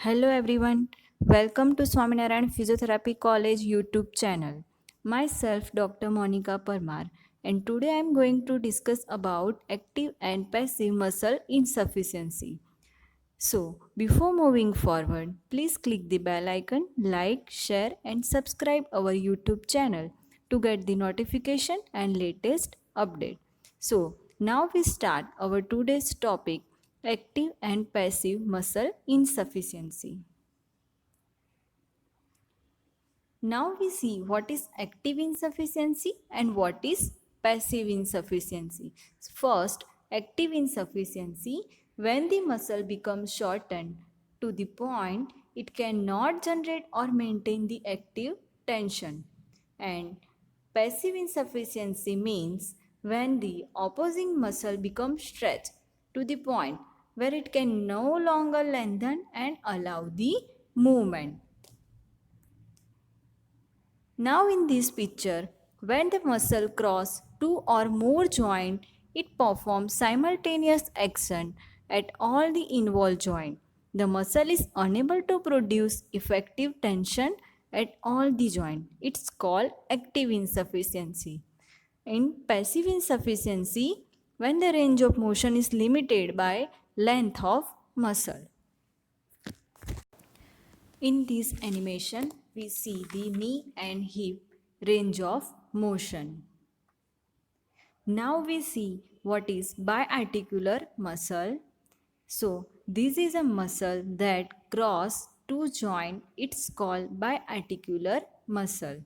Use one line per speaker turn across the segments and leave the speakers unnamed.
Hello everyone, welcome to Swaminarayan Physiotherapy College YouTube channel. Myself Dr. Monica Parmar, and today I am going to discuss about active and passive muscle insufficiency. So, before moving forward, please click the bell icon, like, share and subscribe our YouTube channel to get the notification and latest update. So, now we start our today's topic, active and passive muscle insufficiency. Now we see what is active insufficiency and what is passive insufficiency. First, active insufficiency, when the muscle becomes shortened to the point it cannot generate or maintain the active tension. And passive insufficiency means when the opposing muscle becomes stretched to the point where it can no longer lengthen and allow the movement. Now in this picture, when the muscle cross two or more joint, it performs simultaneous action at all the involved joint. The muscle is unable to produce effective tension at all the joint. It's called active insufficiency. In passive insufficiency, when the range of motion is limited by length of muscle. In this animation, we see the knee and hip range of motion. Now we see what is biarticular muscle. So, this is a muscle that cross two joints. It's called biarticular muscle.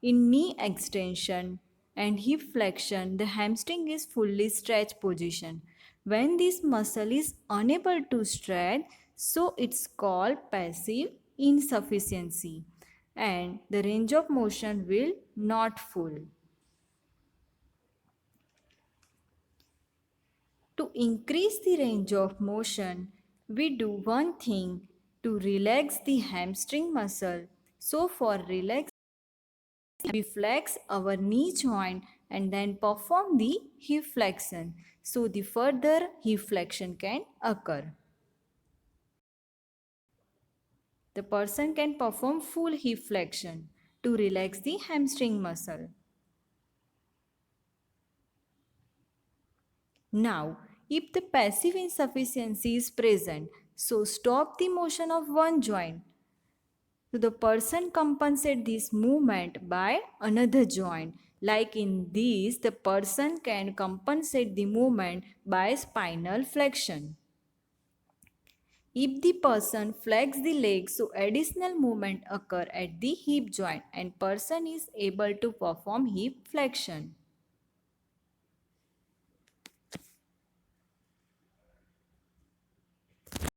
In knee extension and hip flexion, the hamstring is fully stretched position. When this muscle is unable to stretch, so it's called passive insufficiency and the range of motion will not full. To increase the range of motion, we do one thing to relax the hamstring muscle. So for relax, we flex our knee joint and then perform the hip flexion. So the further hip flexion can occur. The person can perform full hip flexion to relax the hamstring muscle. Now, if the passive insufficiency is present, so stop the motion of one joint. So the person compensate this movement by another joint. Like in this, the person can compensate the movement by spinal flexion. If the person flex the leg, so additional movement occur at the hip joint and person is able to perform hip flexion.